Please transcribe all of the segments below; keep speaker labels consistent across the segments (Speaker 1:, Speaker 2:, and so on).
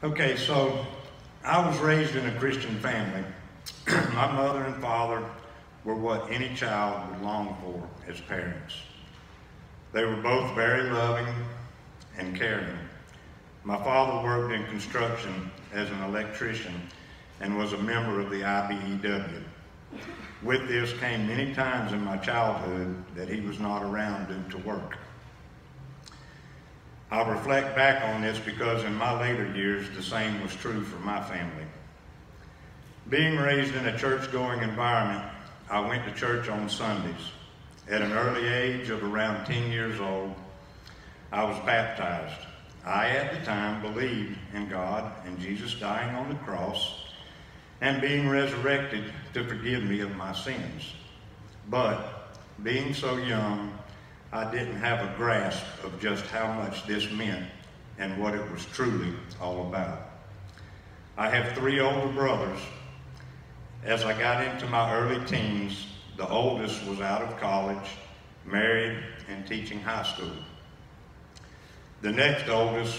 Speaker 1: Okay, so I was raised in a Christian family. My mother and father were what any child would long for as parents. They were both very loving and caring. My father worked in construction as an electrician and was a member of the IBEW. With this came many times in my childhood that he was not around due to work. I'll reflect back on this because in my later years, the same was true for my family. Being raised in a church-going environment, I went to church on Sundays. At an early age of around 10 years old, I was baptized. I, at the time, believed in God and Jesus dying on the cross and being resurrected to forgive me of my sins. But being so young, I didn't have a grasp of just how much this meant and what it was truly all about. I have 3 older brothers. As I got into my early teens, the oldest was out of college, married, and teaching high school. The next oldest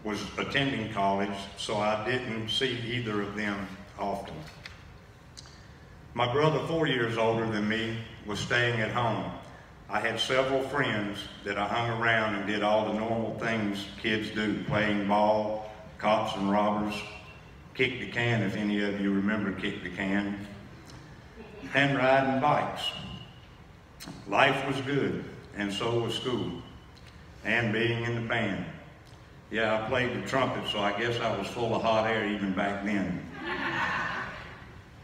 Speaker 1: was attending college, so I didn't see either of them often. My brother, 4 years older than me, was staying at home. I had several friends that I hung around and did all the normal things kids do, playing ball, cops and robbers, kick the can, if any of you remember kick the can, and riding bikes. Life was good, and so was school, and being in the band. Yeah, I played the trumpet, so I guess I was full of hot air even back then.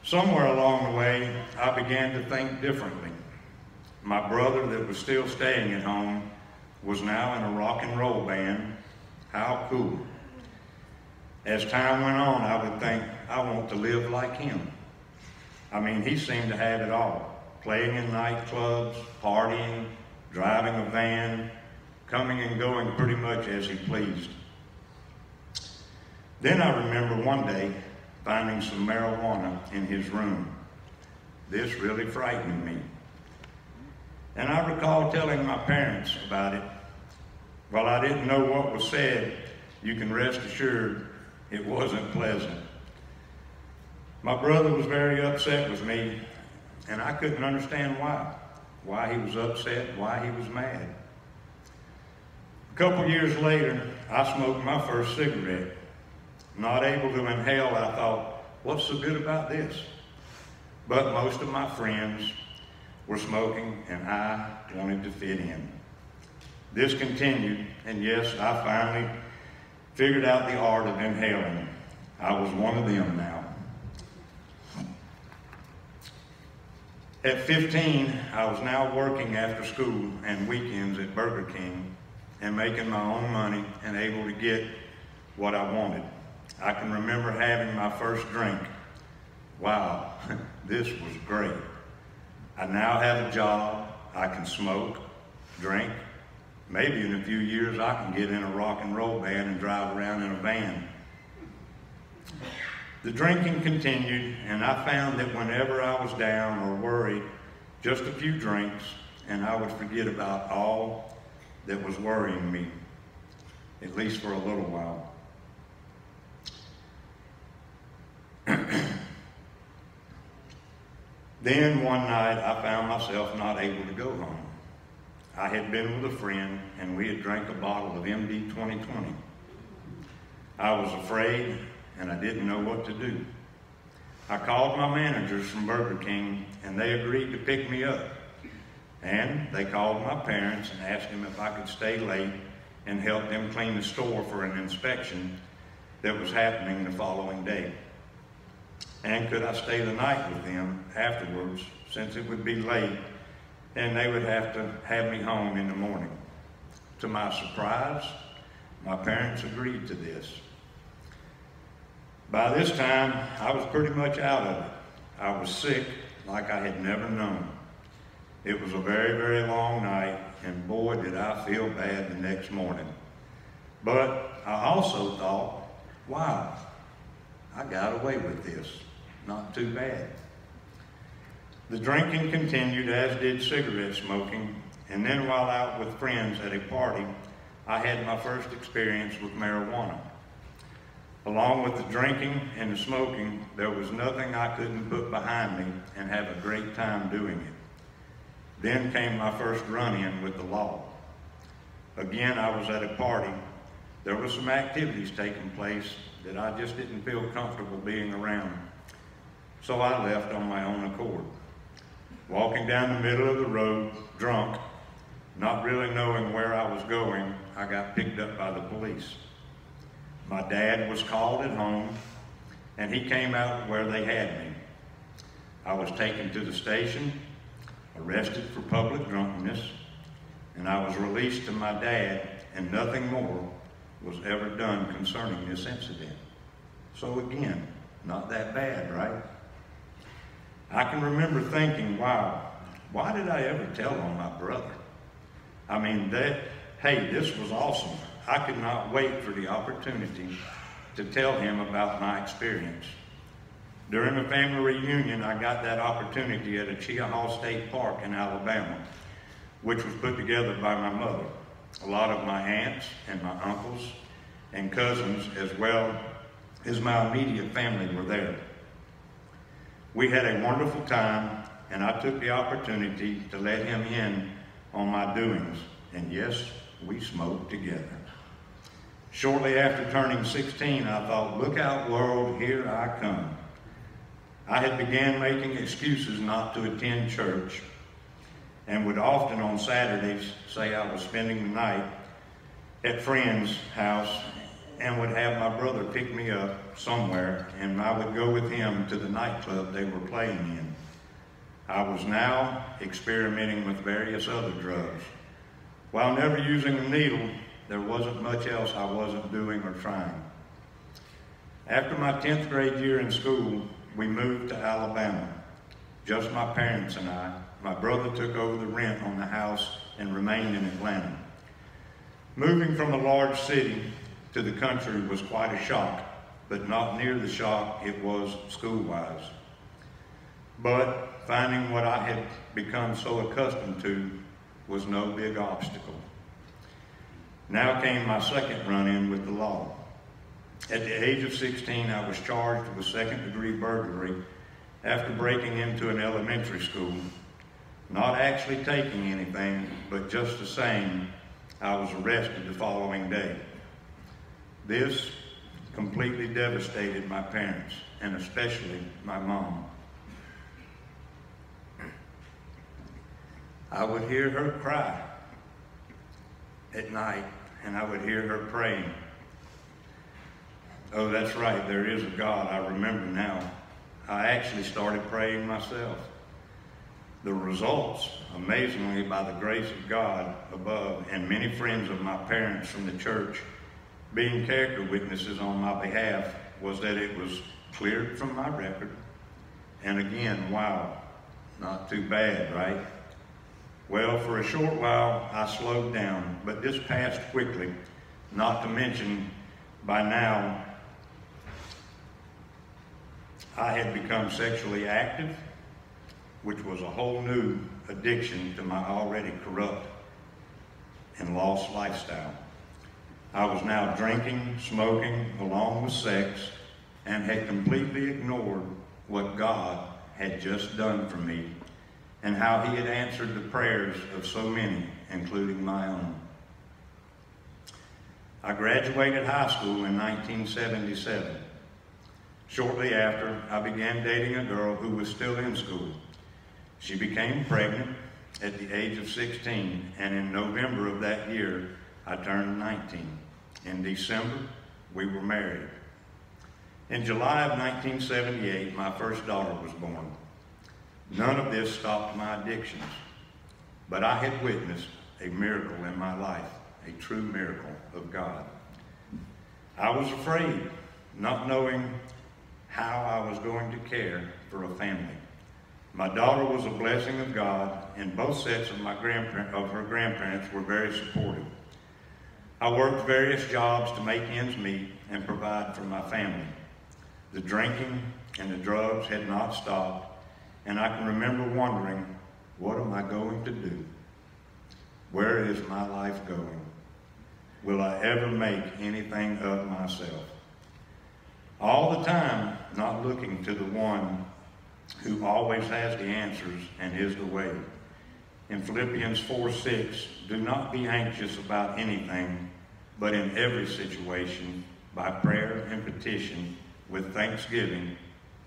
Speaker 1: Somewhere along the way, I began to think differently. My brother that was still staying at home was now in a rock and roll band. How cool. As time went on, I would think, I want to live like him. I mean, he seemed to have it all. Playing in nightclubs, partying, driving a van, coming and going pretty much as he pleased. Then I remember one day finding some marijuana in his room. This really frightened me. And I recall telling my parents about it. While I didn't know what was said, you can rest assured it wasn't pleasant. My brother was very upset with me, and I couldn't understand why he was upset, why he was mad. A couple years later, I smoked my first cigarette. Not able to inhale, I thought, what's so good about this? But most of my friends were smoking, and I wanted to fit in. This continued, and yes, I finally figured out the art of inhaling. I was one of them now. At 15, I was now working after school and weekends at Burger King and making my own money and able to get what I wanted. I can remember having my first drink. Wow, this was great. I now have a job, I can smoke, drink. Maybe in a few years I can get in a rock and roll band and drive around in a van. The drinking continued, and I found that whenever I was down or worried, just a few drinks, and I would forget about all that was worrying me, at least for a little while. Then one night I found myself not able to go home. I had been with a friend and we had drank a bottle of MD 2020. I was afraid and I didn't know what to do. I called my managers from Burger King and they agreed to pick me up. And they called my parents and asked them if I could stay late and help them clean the store for an inspection that was happening the following day. And could I stay the night with them afterwards, since it would be late and they would have to have me home in the morning. To my surprise, my parents agreed to this. By this time, I was pretty much out of it. I was sick like I had never known. It was a very, very long night, and boy, did I feel bad the next morning. But I also thought, wow, I got away with this. Not too bad. The drinking continued, as did cigarette smoking, and then while out with friends at a party, I had my first experience with marijuana. Along with the drinking and the smoking, there was nothing I couldn't put behind me and have a great time doing it. Then came my first run-in with the law. Again, I was at a party. There were some activities taking place that I just didn't feel comfortable being around. So I left on my own accord. Walking down the middle of the road, drunk, not really knowing where I was going, I got picked up by the police. My dad was called at home, and he came out where they had me. I was taken to the station, arrested for public drunkenness, and I was released to my dad, and nothing more was ever done concerning this incident. So again, not that bad, right? I can remember thinking, wow, why did I ever tell on my brother? I mean, hey, this was awesome. I could not wait for the opportunity to tell him about my experience. During a family reunion, I got that opportunity at Achia Hall State Park in Alabama, which was put together by my mother. A lot of my aunts and my uncles and cousins, as well as my immediate family, were there. We had a wonderful time, and I took the opportunity to let him in on my doings. And yes, we smoked together. Shortly after turning 16, I thought, look out world, here I come. I had began making excuses not to attend church and would often on Saturdays say I was spending the night at friend's house and would have my brother pick me up somewhere, and I would go with him to the nightclub they were playing in. I was now experimenting with various other drugs. While never using a needle, there wasn't much else I wasn't doing or trying. After my 10th grade year in school, we moved to Alabama. Just my parents and I. My brother took over the rent on the house and remained in Atlanta. Moving from a large city to the country was quite a shock, but not near the shock it was school-wise. But finding what I had become so accustomed to was no big obstacle. Now came my second run-in with the law. At the age of 16, I was charged with second-degree burglary after breaking into an elementary school, not actually taking anything, but just the same, I was arrested the following day. This completely devastated my parents, and especially my mom. I would hear her cry at night, and I would hear her praying. Oh, that's right, there is a God, I remember now. I actually started praying myself. The results, amazingly by the grace of God above, and many friends of my parents from the church being character witnesses on my behalf, was that it was cleared from my record. And again, wow, not too bad, right? Well, for a short while, I slowed down, but this passed quickly, not to mention by now, I had become sexually active, which was a whole new addiction to my already corrupt and lost lifestyle. I was now drinking, smoking, along with sex, and had completely ignored what God had just done for me and how he had answered the prayers of so many, including my own. I graduated high school in 1977. Shortly after, I began dating a girl who was still in school. She became pregnant at the age of 16, and in November of that year, I turned 19. In December, we were married. In July of 1978, my first daughter was born. None of this stopped my addictions, but I had witnessed a miracle in my life, a true miracle of God. I was afraid, not knowing how I was going to care for a family. My daughter was a blessing of God, and both sets of her grandparents were very supportive. I worked various jobs to make ends meet and provide for my family. The drinking and the drugs had not stopped, and I can remember wondering, what am I going to do? Where is my life going? Will I ever make anything of myself? All the time, not looking to the one who always has the answers and is the way. In Philippians 4:6, do not be anxious about anything, but in every situation, by prayer and petition, with thanksgiving,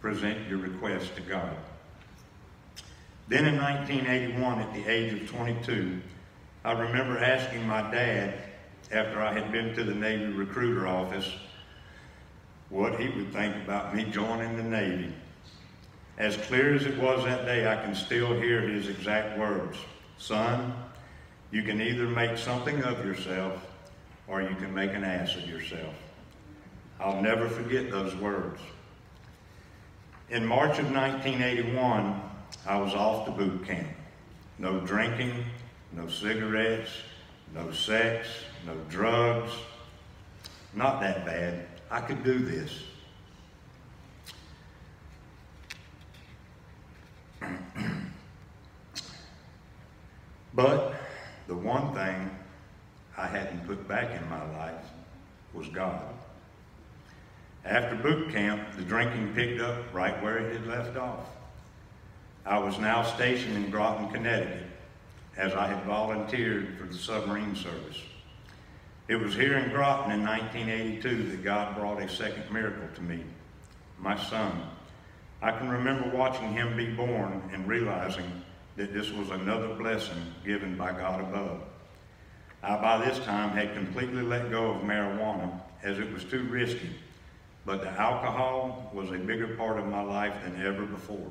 Speaker 1: present your requests to God. Then in 1981, at the age of 22, I remember asking my dad, after I had been to the Navy recruiter office, what he would think about me joining the Navy. As clear as it was that day, I can still hear his exact words. Son, you can either make something of yourself or you can make an ass of yourself. I'll never forget those words. In March of 1981, I was off to boot camp. No drinking, no cigarettes, no sex, no drugs. Not that bad. I could do this. But the one thing I hadn't put back in my life was God. After boot camp, the drinking picked up right where it had left off. I was now stationed in Groton, Connecticut, as I had volunteered for the submarine service. It was here in Groton in 1982 that God brought a second miracle to me, my son. I can remember watching him be born and realizing that this was another blessing given by God above. I, by this time, had completely let go of marijuana as it was too risky, but the alcohol was a bigger part of my life than ever before.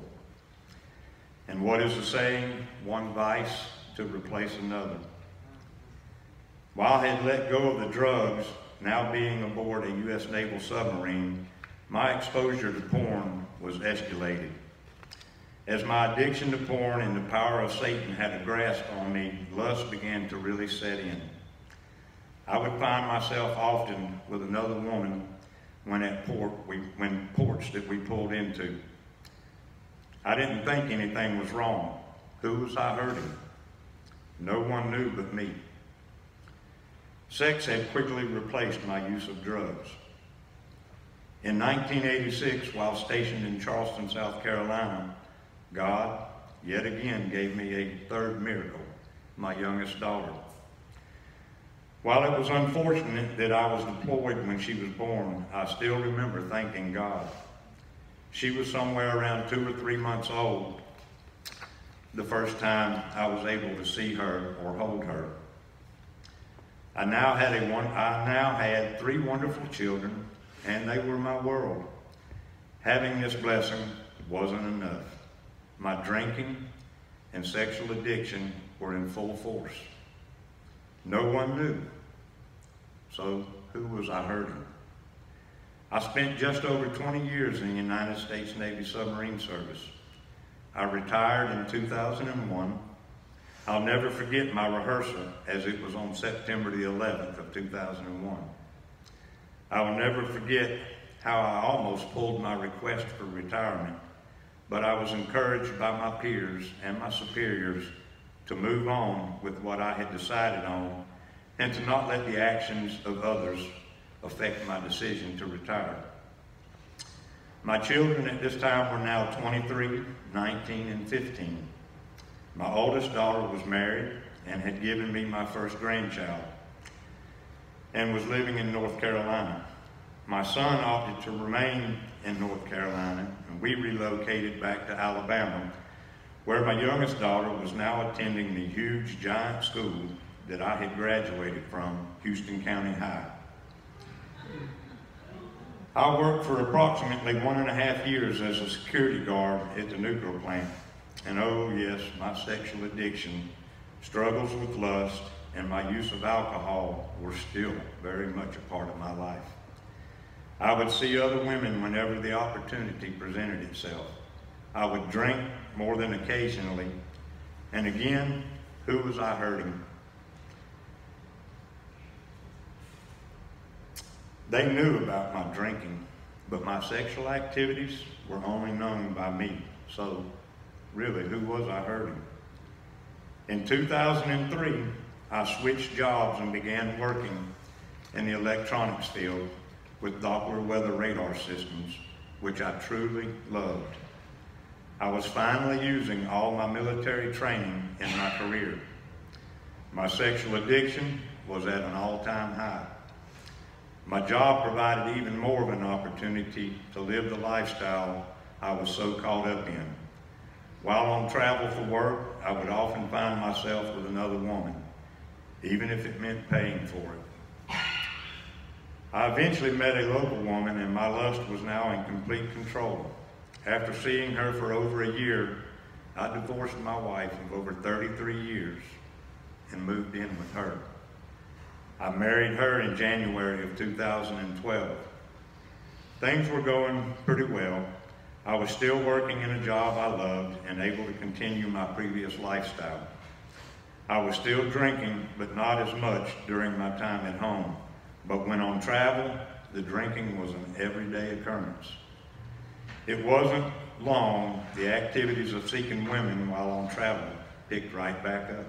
Speaker 1: And what is the saying? One vice to replace another. While I had let go of the drugs, now being aboard a U.S. naval submarine, my exposure to porn was escalated. As my addiction to porn and the power of Satan had a grasp on me, lust began to really set in. I would find myself often with another woman when ports that we pulled into. I didn't think anything was wrong. Who was I hurting? No one knew but me. Sex had quickly replaced my use of drugs. In 1986, while stationed in Charleston, South Carolina, God, yet again, gave me a third miracle, my youngest daughter. While it was unfortunate that I was deployed when she was born, I still remember thanking God. She was somewhere around 2 or 3 months old the first time I was able to see her or hold her. I now had 3 wonderful children, and they were my world. Having this blessing wasn't enough. My drinking and sexual addiction were in full force. No one knew. So who was I hurting? I spent just over 20 years in the United States Navy submarine service. I retired in 2001. I'll never forget my rehearsal, as it was on September the 11th of 2001. I will never forget how I almost pulled my request for retirement, but I was encouraged by my peers and my superiors to move on with what I had decided on and to not let the actions of others affect my decision to retire. My children at this time were now 23, 19, and 15. My oldest daughter was married and had given me my first grandchild and was living in North Carolina. My son opted to remain in North Carolina, and we relocated back to Alabama, where my youngest daughter was now attending the huge giant school that I had graduated from, Houston County High. I worked for approximately 1.5 years as a security guard at the nuclear plant. And oh yes, my sexual addiction, struggles with lust, and my use of alcohol were still very much a part of my life. I would see other women whenever the opportunity presented itself. I would drink more than occasionally. And again, who was I hurting? They knew about my drinking, but my sexual activities were only known by me. So really, who was I hurting? In 2003, I switched jobs and began working in the electronics field with Doppler weather radar systems, which I truly loved. I was finally using all my military training in my career. My sexual addiction was at an all-time high. My job provided even more of an opportunity to live the lifestyle I was so caught up in. While on travel for work, I would often find myself with another woman, even if it meant paying for it. I eventually met a local woman, and my lust was now in complete control. After seeing her for over a year, I divorced my wife of over 33 years and moved in with her. I married her in January of 2012. Things were going pretty well. I was still working in a job I loved and able to continue my previous lifestyle. I was still drinking, but not as much during my time at home. But when on travel, the drinking was an everyday occurrence. It wasn't long, the activities of seeking women while on travel picked right back up.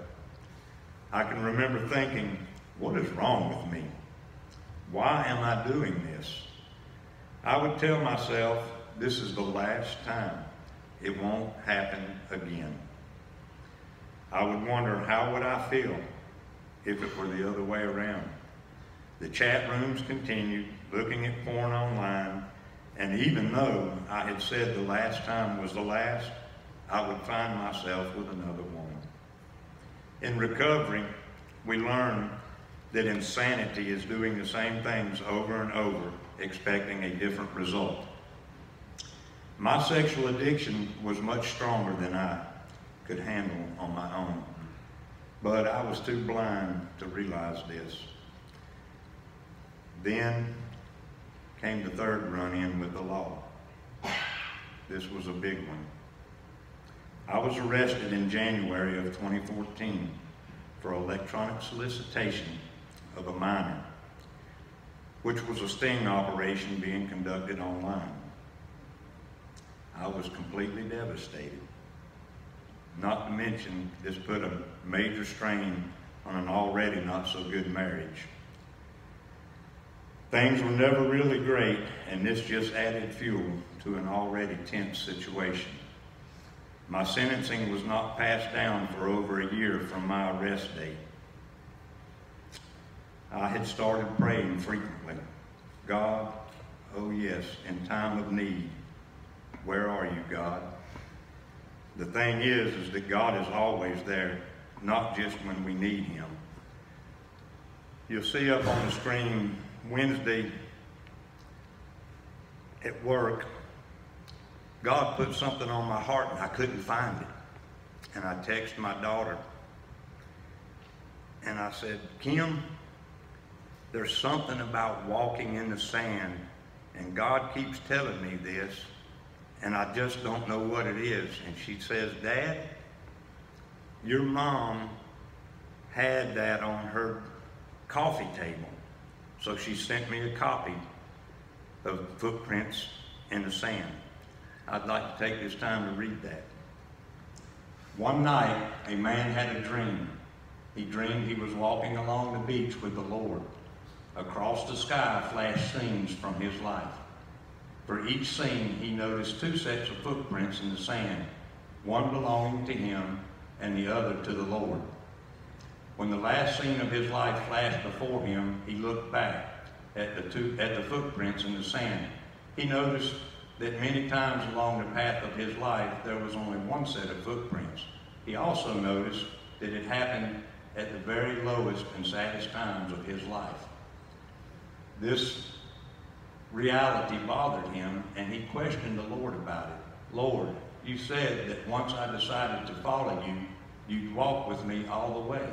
Speaker 1: I can remember thinking, what is wrong with me? Why am I doing this? I would tell myself, this is the last time. It won't happen again. I would wonder, how would I feel if it were the other way around? The chat rooms continued, looking at porn online, and even though I had said the last time was the last, I would find myself with another woman. In recovery, we learn that insanity is doing the same things over and over, expecting a different result. My sexual addiction was much stronger than I could handle on my own, but I was too blind to realize this. Then came the third run-in with the law. This was a big one. I was arrested in January of 2014 for electronic solicitation of a minor, which was a sting operation being conducted online. I was completely devastated. Not to mention, this put a major strain on an already not so good marriage. Things were never really great, and this just added fuel to an already tense situation. My sentencing was not passed down for over a year from my arrest date. I had started praying frequently. God, oh yes, in time of need, where are you, God? The thing is that God is always there, not just when we need him. You'll see up on the screen Wednesday at work, God put something on my heart and I couldn't find it. And I texted my daughter and I said, Kim, there's something about walking in the sand, and God keeps telling me this, and I just don't know what it is. And she says, Dad, your mom had that on her coffee table. So she sent me a copy of Footprints in the Sand. I'd like to take this time to read that. One night, a man had a dream. He dreamed he was walking along the beach with the Lord. Across the sky flashed scenes from his life. For each scene, he noticed two sets of footprints in the sand, one belonging to him and the other to the Lord. When the last scene of his life flashed before him, he looked back at the footprints in the sand. He noticed that many times along the path of his life, there was only one set of footprints. He also noticed that it happened at the very lowest and saddest times of his life. This reality bothered him, and he questioned the Lord about it. Lord, you said that once I decided to follow you, you'd walk with me all the way.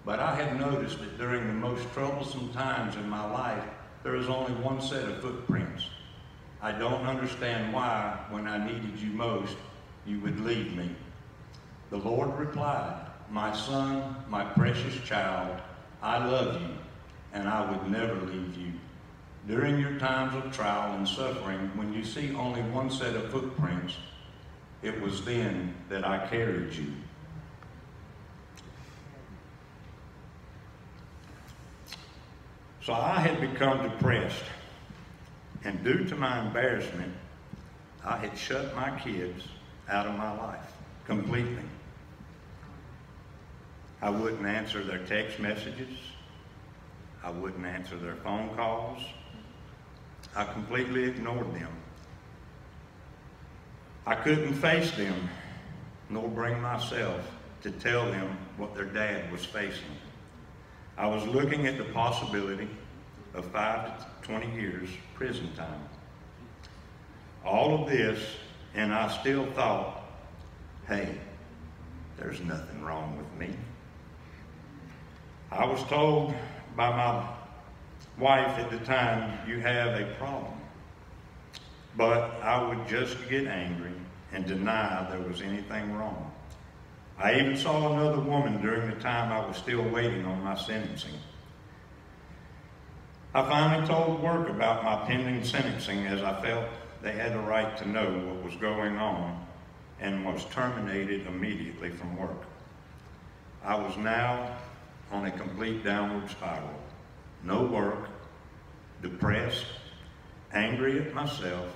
Speaker 1: But I have noticed that during the most troublesome times in my life, there is only one set of footprints. I don't understand why, when I needed you most, you would leave me. The Lord replied, my son, my precious child, I love you, and I would never leave you. During your times of trial and suffering, when you see only one set of footprints, it was then that I carried you. So I had become depressed. And due to my embarrassment, I had shut my kids out of my life completely. I wouldn't answer their text messages. I wouldn't answer their phone calls. I completely ignored them. I couldn't face them, nor bring myself to tell them what their dad was facing. I was looking at the possibility of 5 to 20 years prison time. All of this, and I still thought, hey, there's nothing wrong with me. I was told by my wife at the time, you have a problem. But I would just get angry and deny there was anything wrong. I even saw another woman during the time I was still waiting on my sentencing. I finally told work about my pending sentencing, as I felt they had the right to know what was going on, and was terminated immediately from work. I was now on a complete downward spiral. No work, depressed, angry at myself,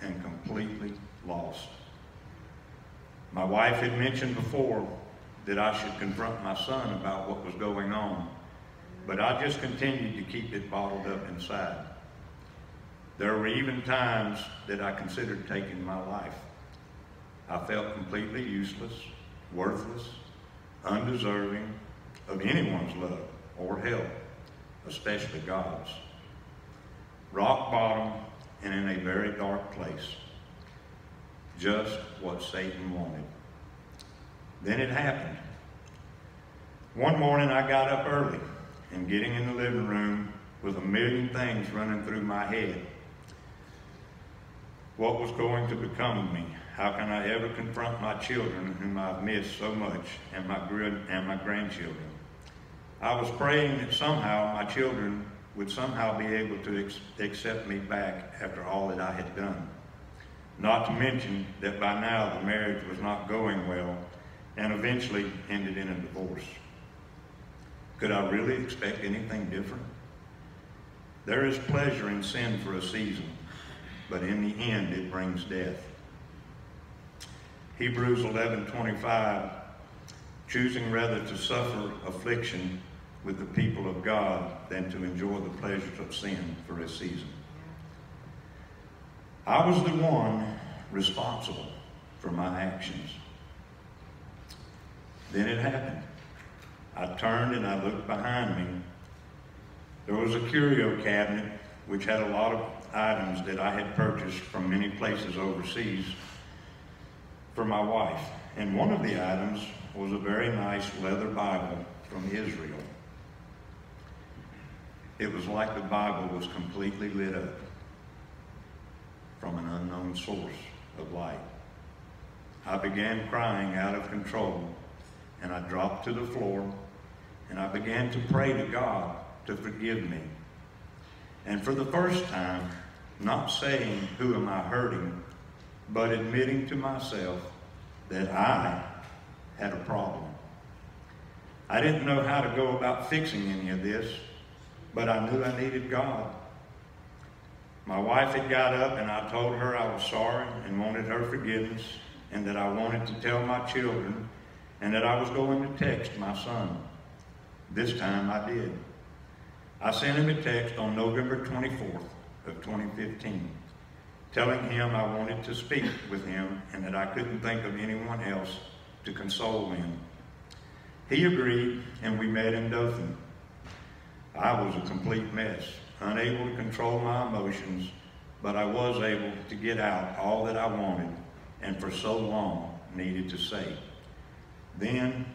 Speaker 1: and completely lost. My wife had mentioned before that I should confront my son about what was going on, but I just continued to keep it bottled up inside. There were even times that I considered taking my life. I felt completely useless, worthless, undeserving of anyone's love or help, especially God's. Rock bottom and in a very dark place. Just what Satan wanted. Then it happened. One morning I got up early and getting in the living room with a million things running through my head. What was going to become of me? How can I ever confront my children whom I've missed so much, and my grandchildren? I was praying that somehow my children would somehow be able to accept me back after all that I had done. Not to mention that by now the marriage was not going well and eventually ended in a divorce. Could I really expect anything different? There is pleasure in sin for a season, but in the end it brings death. Hebrews 11:25, choosing rather to suffer affliction with the people of God than to enjoy the pleasures of sin for a season. I was the one responsible for my actions. Then it happened. I turned and I looked behind me. There was a curio cabinet which had a lot of items that I had purchased from many places overseas for my wife. And one of the items was a very nice leather Bible from Israel. It was like the Bible was completely lit up from an unknown source of light. I began crying out of control, and I dropped to the floor, and I began to pray to God to forgive me. And for the first time, not saying, who am I hurting, but admitting to myself that I had a problem. I didn't know how to go about fixing any of this, but I knew I needed God. My wife had got up and I told her I was sorry and wanted her forgiveness, and that I wanted to tell my children, and that I was going to text my son. This time I did. I sent him a text on November 24th of 2015, telling him I wanted to speak with him and that I couldn't think of anyone else to console him. He agreed, and we met in Dothan. I was a complete mess, unable to control my emotions, but I was able to get out all that I wanted and for so long needed to say. Then,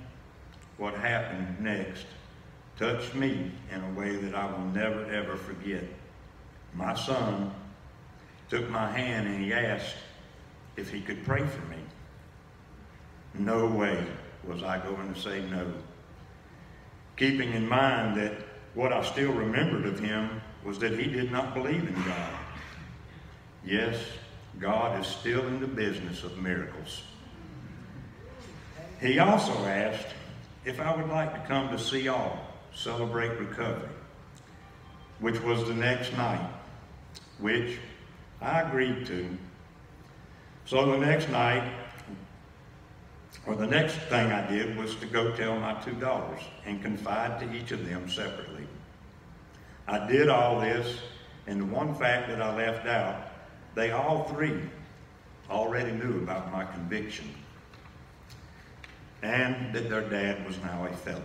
Speaker 1: what happened next touched me in a way that I will never, ever forget. My son took my hand and he asked if he could pray for me. No way was I going to say no. Keeping in mind that what I still remembered of him was that he did not believe in God. Yes, God is still in the business of miracles. He also asked if I would like to come to see all Celebrate Recovery, which was the next night, which I agreed to. So the next night, or the next thing I did was to go tell my two daughters and confide to each of them separately. I did all this, and the one fact that I left out, they all three already knew about my conviction and that their dad was now a felon.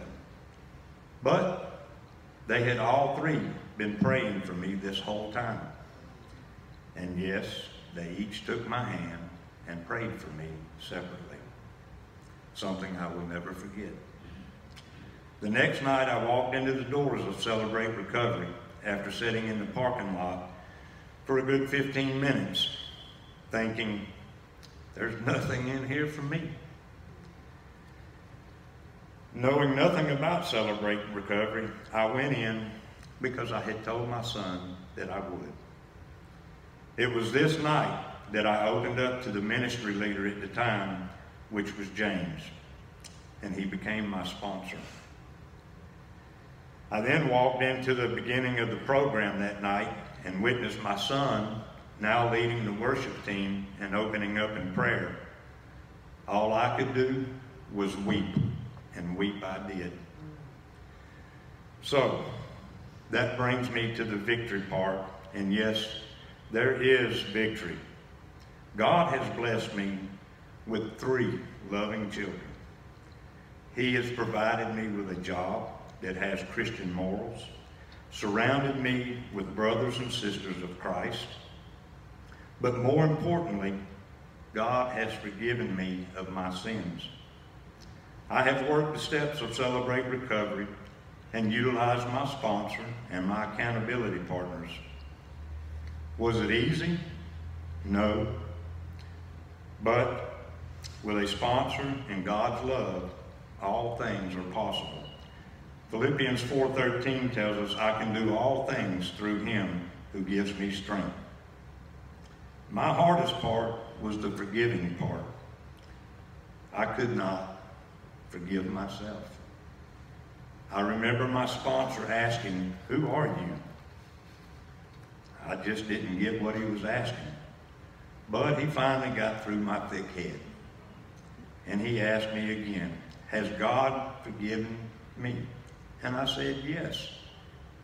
Speaker 1: But they had all three been praying for me this whole time. And yes, they each took my hand and prayed for me separately. Something I will never forget. The next night I walked into the doors of Celebrate Recovery after sitting in the parking lot for a good 15 minutes, thinking, there's nothing in here for me. Knowing nothing about Celebrate Recovery, I went in because I had told my son that I would. It was this night that I opened up to the ministry leader at the time, which was James, and he became my sponsor. I then walked into the beginning of the program that night and witnessed my son now leading the worship team and opening up in prayer. All I could do was weep, and weep I did. So, that brings me to the victory part, and yes, there is victory. God has blessed me with 3 loving children. He has provided me with a job that has Christian morals, surrounded me with brothers and sisters of Christ, but more importantly, God has forgiven me of my sins. I have worked the steps of Celebrate Recovery and utilized my sponsor and my accountability partners. Was it easy? No. But with a sponsor and God's love, all things are possible. Philippians 4:13 tells us, I can do all things through him who gives me strength. My hardest part was the forgiving part. I could not forgive myself. I remember my sponsor asking, who are you? I just didn't get what he was asking. But he finally got through my thick head. And he asked me again, has God forgiven me? And I said, yes.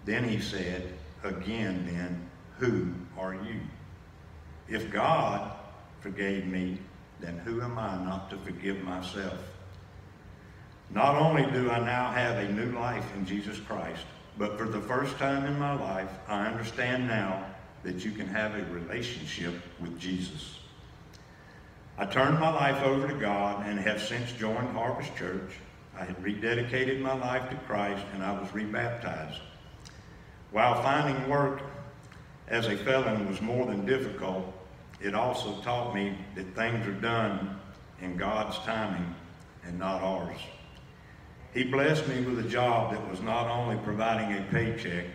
Speaker 1: Then he said, again then, who are you? If God forgave me, then who am I not to forgive myself? Not only do I now have a new life in Jesus Christ, but for the first time in my life, I understand now that you can have a relationship with Jesus. I turned my life over to God and have since joined Harvest Church. I had rededicated my life to Christ and I was rebaptized. While finding work as a felon was more than difficult, it also taught me that things are done in God's timing and not ours. He blessed me with a job that was not only providing a paycheck,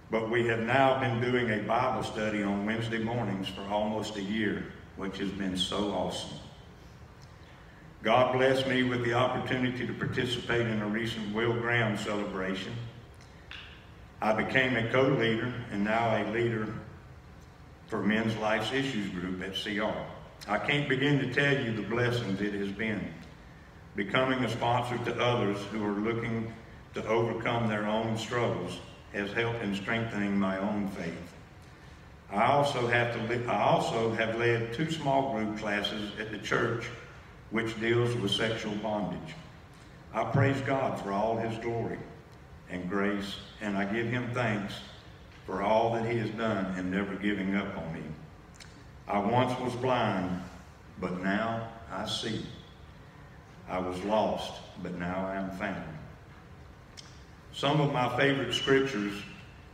Speaker 1: but we have now been doing a Bible study on Wednesday mornings for almost a year, which has been so awesome. God blessed me with the opportunity to participate in a recent Will Graham celebration. I became a co-leader and now a leader for Men's Life's Issues group at CR. I can't begin to tell you the blessings it has been. Becoming a sponsor to others who are looking to overcome their own struggles has helped in strengthening my own faith. I also have led 2 small group classes at the church which deals with sexual bondage. I praise God for all his glory and grace, and I give him thanks for all that he has done and never giving up on me. I once was blind, but now I see. I was lost, but now I am found. Some of my favorite scriptures,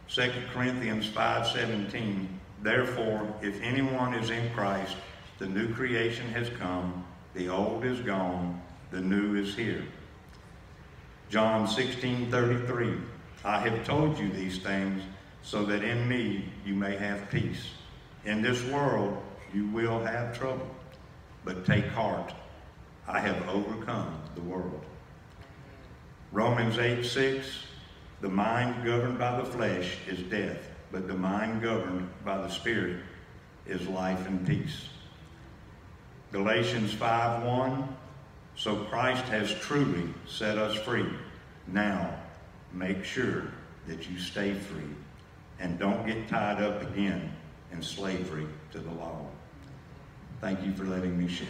Speaker 1: 2 Corinthians 5:17, therefore, if anyone is in Christ, the new creation has come, the old is gone, the new is here. John 16:33, I have told you these things so that in me you may have peace. In this world you will have trouble, but take heart. I have overcome the world. Romans 8:6, the mind governed by the flesh is death, but the mind governed by the Spirit is life and peace. Galatians 5:1, so Christ has truly set us free. Now, make sure that you stay free and don't get tied up again in slavery to the law. Thank you for letting me share.